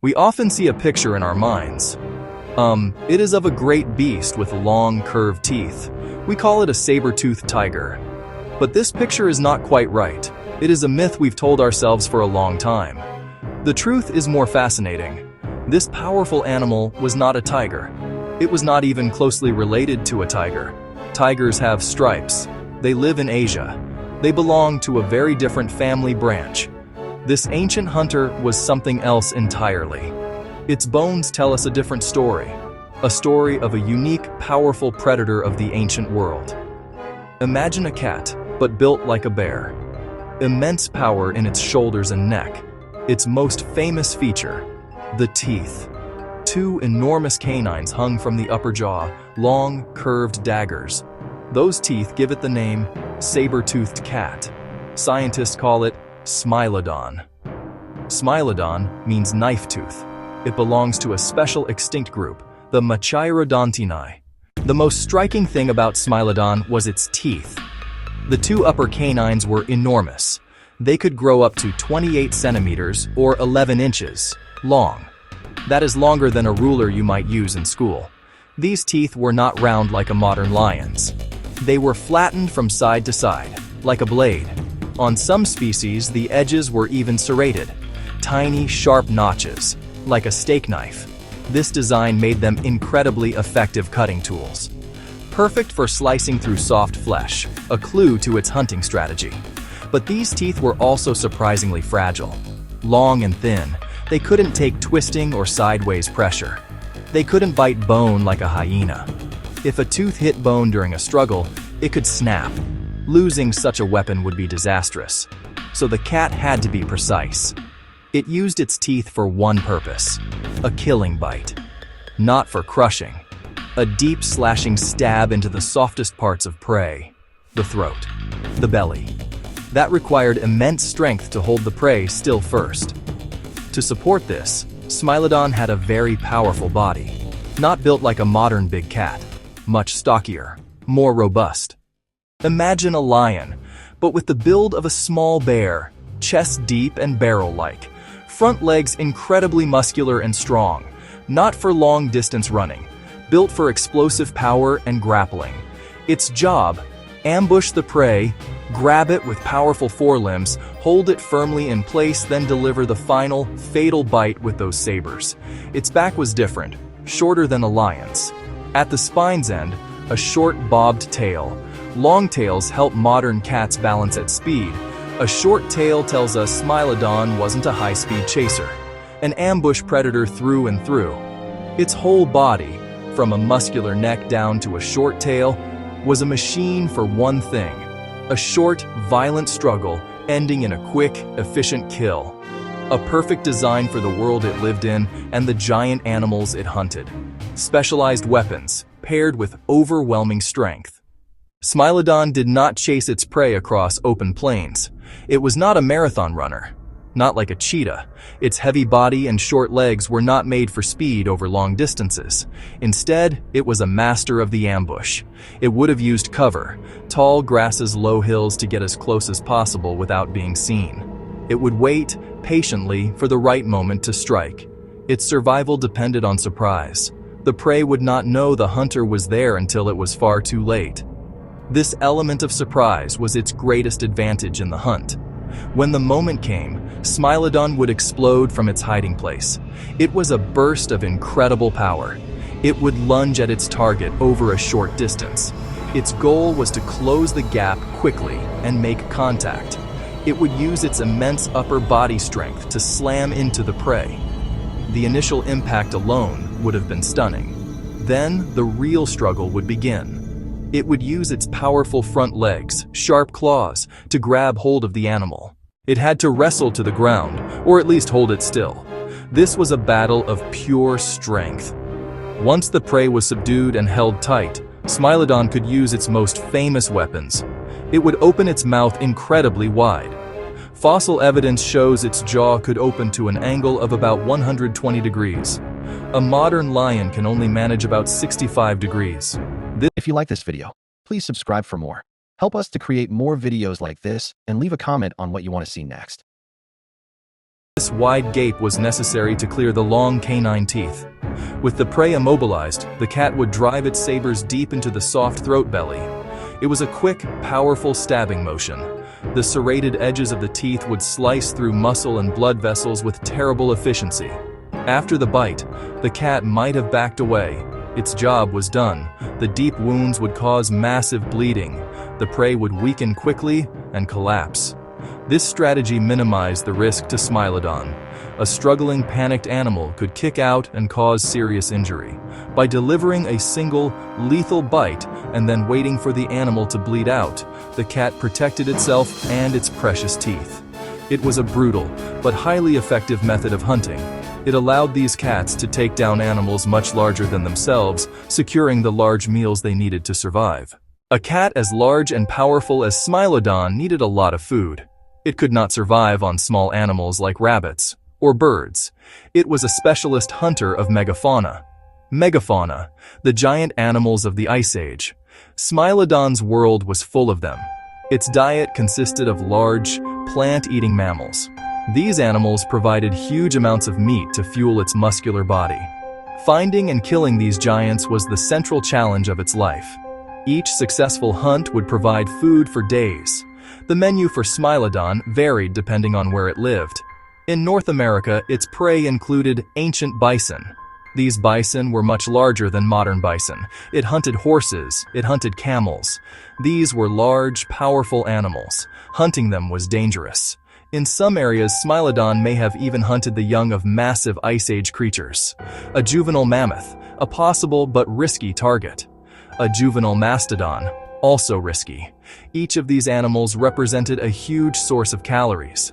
We often see a picture in our minds. It is of a great beast with long, curved teeth. We call it a saber-toothed tiger. But this picture is not quite right. It is a myth we've told ourselves for a long time. The truth is more fascinating. This powerful animal was not a tiger. It was not even closely related to a tiger. Tigers have stripes. They live in Asia. They belong to a very different family branch. This ancient hunter was something else entirely. Its bones tell us a different story. A story of a unique, powerful predator of the ancient world. Imagine a cat, but built like a bear. Immense power in its shoulders and neck. Its most famous feature, the teeth. Two enormous canines hung from the upper jaw, long, curved daggers. Those teeth give it the name Sabertoothed Cat. Scientists call it Smilodon. Smilodon means knife tooth. It belongs to a special extinct group, the Machairodontinae. The most striking thing about Smilodon was its teeth. The two upper canines were enormous. They could grow up to 28 centimeters or 11 inches long. That is longer than a ruler you might use in school. These teeth were not round like a modern lion's. They were flattened from side to side, like a blade. On some species, the edges were even serrated, tiny, sharp notches, like a steak knife. This design made them incredibly effective cutting tools. Perfect for slicing through soft flesh, a clue to its hunting strategy. But these teeth were also surprisingly fragile. Long and thin, they couldn't take twisting or sideways pressure. They couldn't bite bone like a hyena. If a tooth hit bone during a struggle, it could snap. Losing such a weapon would be disastrous. So the cat had to be precise. It used its teeth for one purpose, a killing bite. Not for crushing. A deep slashing stab into the softest parts of prey. The throat. The belly. That required immense strength to hold the prey still first. To support this, Smilodon had a very powerful body. Not built like a modern big cat. Much stockier, more robust. Imagine a lion, but with the build of a small bear, chest deep and barrel-like. Front legs incredibly muscular and strong, not for long-distance running, built for explosive power and grappling. Its job, ambush the prey, grab it with powerful forelimbs, hold it firmly in place, then deliver the final, fatal bite with those sabers. Its back was different, shorter than a lion's. At the spine's end, a short bobbed tail. Long tails help modern cats balance at speed. A short tail tells us Smilodon wasn't a high-speed chaser, an ambush predator through and through. Its whole body, from a muscular neck down to a short tail, was a machine for one thing: a short, violent struggle ending in a quick, efficient kill. A perfect design for the world it lived in and the giant animals it hunted. Specialized weapons, paired with overwhelming strength. Smilodon did not chase its prey across open plains. It was not a marathon runner. Not like a cheetah. Its heavy body and short legs were not made for speed over long distances. Instead, it was a master of the ambush. It would have used cover, tall grasses, low hills to get as close as possible without being seen. It would wait patiently for the right moment to strike. Its survival depended on surprise. The prey would not know the hunter was there until it was far too late. This element of surprise was its greatest advantage in the hunt. When the moment came, Smilodon would explode from its hiding place. It was a burst of incredible power. It would lunge at its target over a short distance. Its goal was to close the gap quickly and make contact. It would use its immense upper body strength to slam into the prey. The initial impact alone would have been stunning. Then the real struggle would begin. It would use its powerful front legs, sharp claws, to grab hold of the animal. It had to wrestle to the ground, or at least hold it still. This was a battle of pure strength. Once the prey was subdued and held tight, Smilodon could use its most famous weapons. It would open its mouth incredibly wide. Fossil evidence shows its jaw could open to an angle of about 120 degrees. A modern lion can only manage about 65 degrees. If you like this video, please subscribe for more. Help us to create more videos like this and leave a comment on what you want to see next. This wide gape was necessary to clear the long canine teeth. With the prey immobilized, the cat would drive its sabers deep into the soft throat belly. It was a quick, powerful stabbing motion. The serrated edges of the teeth would slice through muscle and blood vessels with terrible efficiency. After the bite, the cat might have backed away. Its job was done. The deep wounds would cause massive bleeding. The prey would weaken quickly and collapse. This strategy minimized the risk to Smilodon. A struggling, panicked animal could kick out and cause serious injury. By delivering a single, lethal bite and then waiting for the animal to bleed out, the cat protected itself and its precious teeth. It was a brutal, but highly effective method of hunting. It allowed these cats to take down animals much larger than themselves, securing the large meals they needed to survive. A cat as large and powerful as Smilodon needed a lot of food. It could not survive on small animals like rabbits or birds. It was a specialist hunter of megafauna. Megafauna, the giant animals of the Ice Age. Smilodon's world was full of them. Its diet consisted of large, plant-eating mammals. These animals provided huge amounts of meat to fuel its muscular body. Finding and killing these giants was the central challenge of its life. Each successful hunt would provide food for days. The menu for Smilodon varied depending on where it lived. In North America, its prey included ancient bison. These bison were much larger than modern bison. It hunted horses, it hunted camels. These were large, powerful animals. Hunting them was dangerous. In some areas, Smilodon may have even hunted the young of massive Ice Age creatures. A juvenile mammoth, a possible but risky target. A juvenile mastodon, also risky. Each of these animals represented a huge source of calories.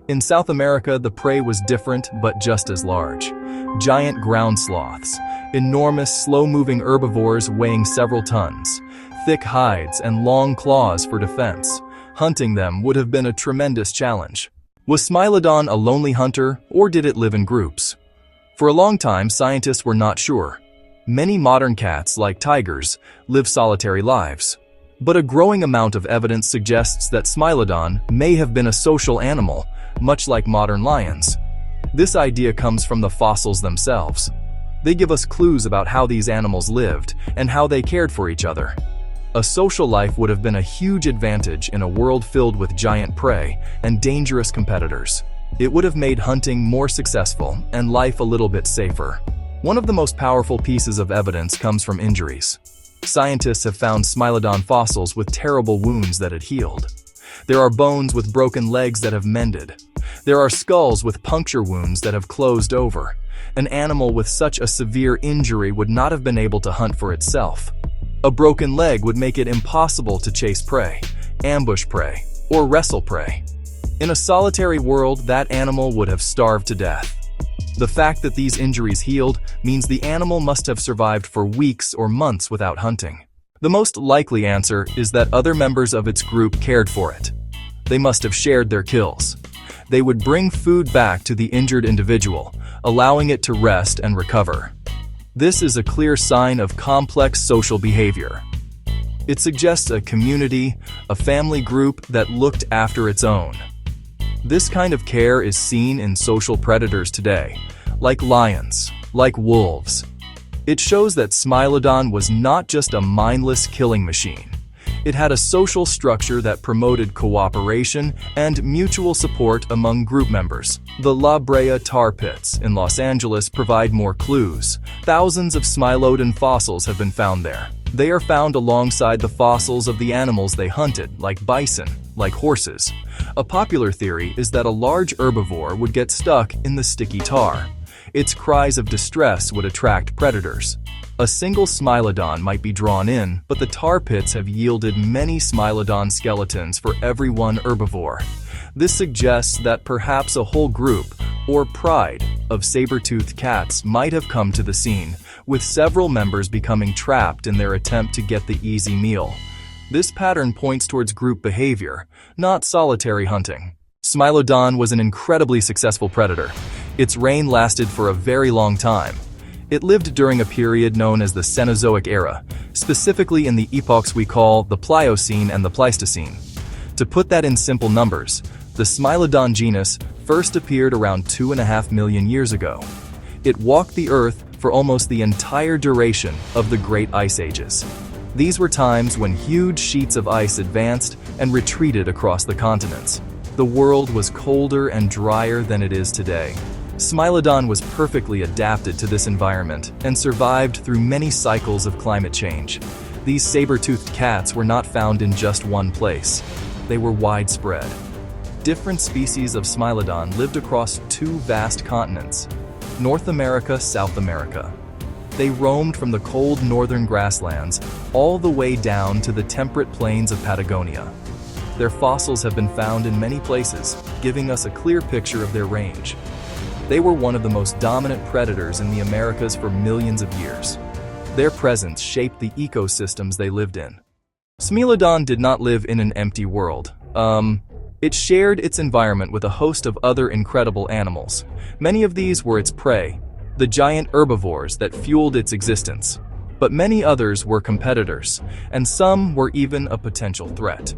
In South America, the prey was different but just as large. Giant ground sloths, enormous slow-moving herbivores weighing several tons, thick hides and long claws for defense. Hunting them would have been a tremendous challenge. Was Smilodon a lonely hunter, or did it live in groups? For a long time, scientists were not sure. Many modern cats, like tigers, live solitary lives. But a growing amount of evidence suggests that Smilodon may have been a social animal, much like modern lions. This idea comes from the fossils themselves. They give us clues about how these animals lived and how they cared for each other. A social life would have been a huge advantage in a world filled with giant prey and dangerous competitors. It would have made hunting more successful and life a little bit safer. One of the most powerful pieces of evidence comes from injuries. Scientists have found Smilodon fossils with terrible wounds that had healed. There are bones with broken legs that have mended. There are skulls with puncture wounds that have closed over. An animal with such a severe injury would not have been able to hunt for itself. A broken leg would make it impossible to chase prey, ambush prey, or wrestle prey. In a solitary world, that animal would have starved to death. The fact that these injuries healed means the animal must have survived for weeks or months without hunting. The most likely answer is that other members of its group cared for it. They must have shared their kills. They would bring food back to the injured individual, allowing it to rest and recover. This is a clear sign of complex social behavior. It suggests a community, a family group that looked after its own. This kind of care is seen in social predators today, like lions, like wolves. It shows that Smilodon was not just a mindless killing machine. It had a social structure that promoted cooperation and mutual support among group members. The La Brea tar pits in Los Angeles provide more clues. Thousands of Smilodon fossils have been found there. They are found alongside the fossils of the animals they hunted, like bison, like horses. A popular theory is that a large herbivore would get stuck in the sticky tar. Its cries of distress would attract predators. A single Smilodon might be drawn in, but the tar pits have yielded many Smilodon skeletons for every one herbivore. This suggests that perhaps a whole group, or pride, of saber-toothed cats might have come to the scene, with several members becoming trapped in their attempt to get the easy meal. This pattern points towards group behavior, not solitary hunting. Smilodon was an incredibly successful predator. Its reign lasted for a very long time. It lived during a period known as the Cenozoic era, specifically in the epochs we call the Pliocene and the Pleistocene. To put that in simple numbers, The Smilodon genus first appeared around 2.5 million years ago. It walked the Earth for almost the entire duration of the Great Ice Ages. These were times when huge sheets of ice advanced and retreated across the continents. The world was colder and drier than it is today. Smilodon was perfectly adapted to this environment and survived through many cycles of climate change. These saber-toothed cats were not found in just one place. They were widespread. Different species of Smilodon lived across two vast continents, North America, South America. They roamed from the cold northern grasslands all the way down to the temperate plains of Patagonia. Their fossils have been found in many places, giving us a clear picture of their range. They were one of the most dominant predators in the Americas for millions of years. Their presence shaped the ecosystems they lived in. Smilodon did not live in an empty world. It shared its environment with a host of other incredible animals. Many of these were its prey, the giant herbivores that fueled its existence. But many others were competitors, and some were even a potential threat.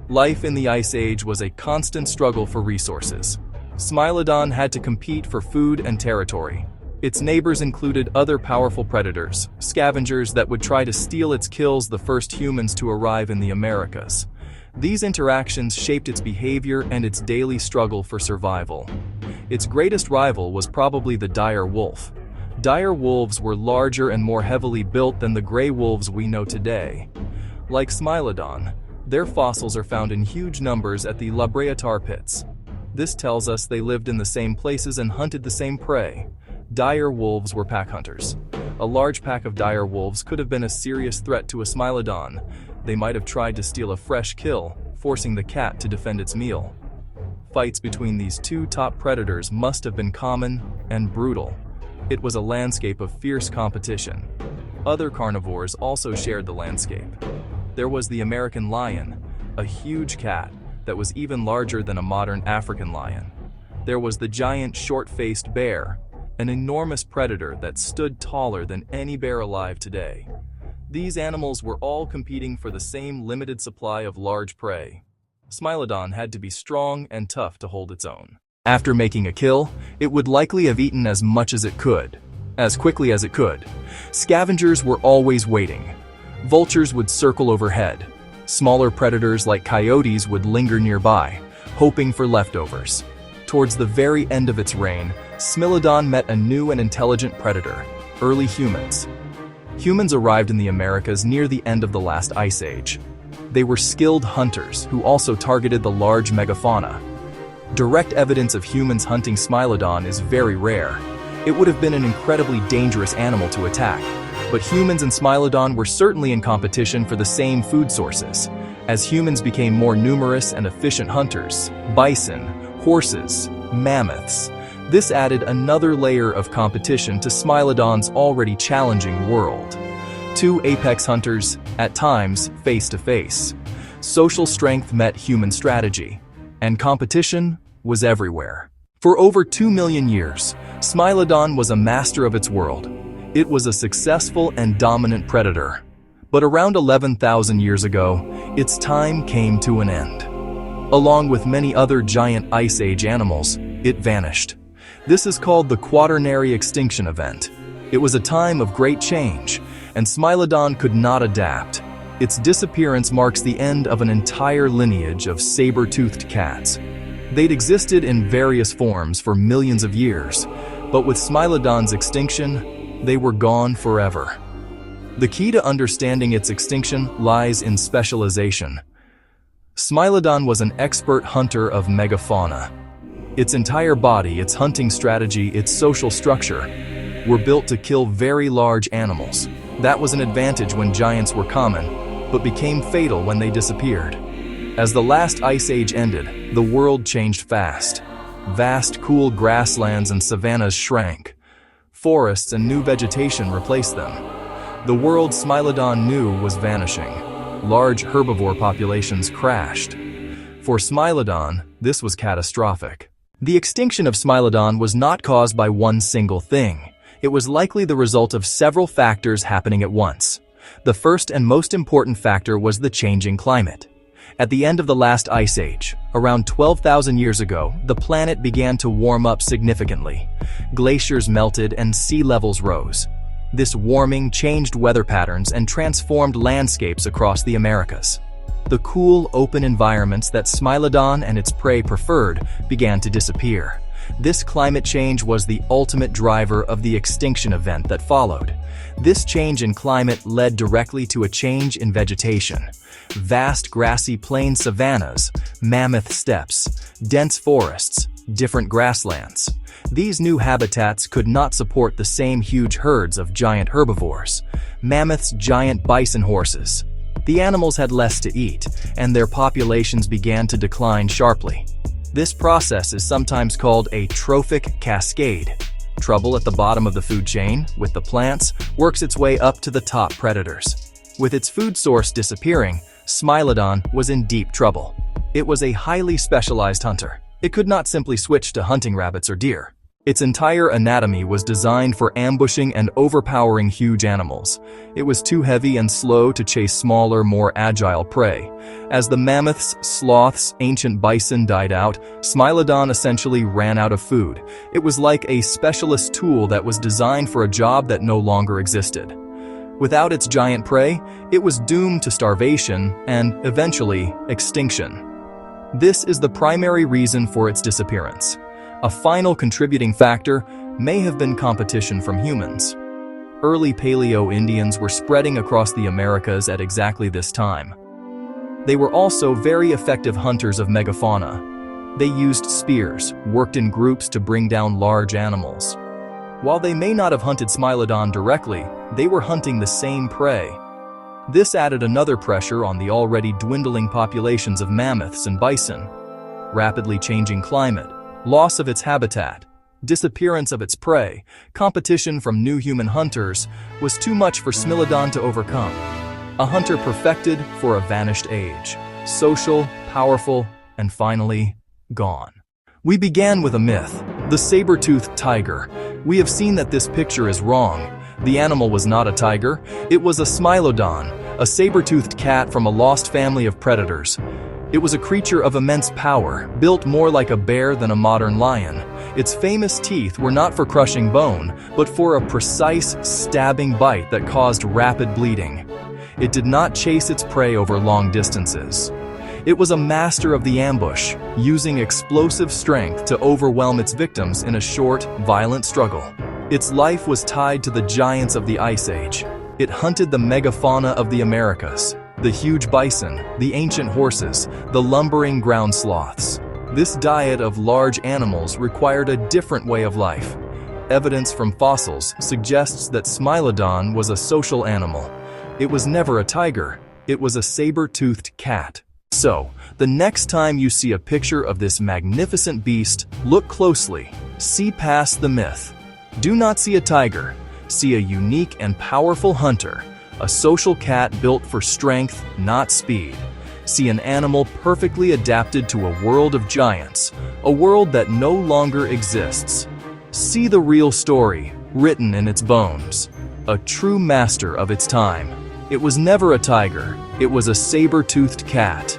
Life in the Ice Age was a constant struggle for resources. Smilodon had to compete for food and territory. Its neighbors included other powerful predators, scavengers that would try to steal its kills the first humans to arrive in the Americas. These interactions shaped its behavior and its daily struggle for survival. Its greatest rival was probably the dire wolf. Dire wolves were larger and more heavily built than the gray wolves we know today. Like Smilodon, their fossils are found in huge numbers at the La Brea tar pits. This tells us they lived in the same places and hunted the same prey. Dire wolves were pack hunters. A large pack of dire wolves could have been a serious threat to a Smilodon. They might have tried to steal a fresh kill, forcing the cat to defend its meal. Fights between these two top predators must have been common and brutal. It was a landscape of fierce competition. Other carnivores also shared the landscape. There was the American lion, a huge cat that was even larger than a modern African lion. There was the giant short-faced bear, an enormous predator that stood taller than any bear alive today. These animals were all competing for the same limited supply of large prey. Smilodon had to be strong and tough to hold its own. After making a kill, it would likely have eaten as much as it could, as quickly as it could. Scavengers were always waiting. Vultures would circle overhead. Smaller predators like coyotes would linger nearby, hoping for leftovers. Towards the very end of its reign, Smilodon met a new and intelligent predator, early humans. Humans arrived in the Americas near the end of the last ice age. They were skilled hunters who also targeted the large megafauna. Direct evidence of humans hunting Smilodon is very rare. It would have been an incredibly dangerous animal to attack. But humans and Smilodon were certainly in competition for the same food sources. As humans became more numerous and efficient hunters, bison, horses, mammoths, this added another layer of competition to Smilodon's already challenging world. Two apex hunters, at times face to face. Social strength met human strategy, and competition was everywhere. For over 2 million years, Smilodon was a master of its world. It was a successful and dominant predator. But around 11,000 years ago, its time came to an end. Along with many other giant Ice Age animals, it vanished. This is called the Quaternary Extinction Event. It was a time of great change, and Smilodon could not adapt. Its disappearance marks the end of an entire lineage of saber-toothed cats. They'd existed in various forms for millions of years, but with Smilodon's extinction, they were gone forever. The key to understanding its extinction lies in specialization. Smilodon was an expert hunter of megafauna. Its entire body, its hunting strategy, its social structure were built to kill very large animals. That was an advantage when giants were common, but became fatal when they disappeared. As the last ice age ended, the world changed fast. Vast, cool grasslands and savannas shrank. Forests and new vegetation replaced them. The world Smilodon knew was vanishing. Large herbivore populations crashed. For Smilodon, this was catastrophic. The extinction of Smilodon was not caused by one single thing. It was likely the result of several factors happening at once. The first and most important factor was the changing climate. At the end of the last ice age, around 12,000 years ago, the planet began to warm up significantly. Glaciers melted and sea levels rose. This warming changed weather patterns and transformed landscapes across the Americas. The cool, open environments that Smilodon and its prey preferred began to disappear. This climate change was the ultimate driver of the extinction event that followed. This change in climate led directly to a change in vegetation. Vast grassy plain savannas, mammoth steppes, dense forests, different grasslands. These new habitats could not support the same huge herds of giant herbivores. Mammoths, giant bison horses. The animals had less to eat, and their populations began to decline sharply. This process is sometimes called a trophic cascade. Trouble at the bottom of the food chain, with the plants, works its way up to the top predators. With its food source disappearing, Smilodon was in deep trouble. It was a highly specialized hunter. It could not simply switch to hunting rabbits or deer. Its entire anatomy was designed for ambushing and overpowering huge animals. It was too heavy and slow to chase smaller, more agile prey. As the mammoths, sloths, ancient bison died out, Smilodon essentially ran out of food. It was like a specialist tool that was designed for a job that no longer existed. Without its giant prey, it was doomed to starvation and, eventually, extinction. This is the primary reason for its disappearance. A final contributing factor may have been competition from humans. Early Paleo-Indians were spreading across the Americas at exactly this time. They were also very effective hunters of megafauna. They used spears, worked in groups to bring down large animals. While they may not have hunted Smilodon directly, they were hunting the same prey. This added another pressure on the already dwindling populations of mammoths and bison. Rapidly changing climate, loss of its habitat, disappearance of its prey, competition from new human hunters was too much for Smilodon to overcome. A hunter perfected for a vanished age, social, powerful, and finally, gone. We began with a myth, the saber-toothed tiger. We have seen that this picture is wrong. The animal was not a tiger, it was a Smilodon, a saber-toothed cat from a lost family of predators. It was a creature of immense power, built more like a bear than a modern lion. Its famous teeth were not for crushing bone, but for a precise, stabbing bite that caused rapid bleeding. It did not chase its prey over long distances. It was a master of the ambush, using explosive strength to overwhelm its victims in a short, violent struggle. Its life was tied to the giants of the Ice Age. It hunted the megafauna of the Americas. The huge bison, the ancient horses, the lumbering ground sloths. This diet of large animals required a different way of life. Evidence from fossils suggests that Smilodon was a social animal. It was never a tiger, it was a saber-toothed cat. So, the next time you see a picture of this magnificent beast, look closely. See past the myth. Do not see a tiger. See a unique and powerful hunter. A social cat built for strength, not speed. See an animal perfectly adapted to a world of giants, a world that no longer exists. See the real story, written in its bones. A true master of its time. It was never a tiger, it was a saber-toothed cat.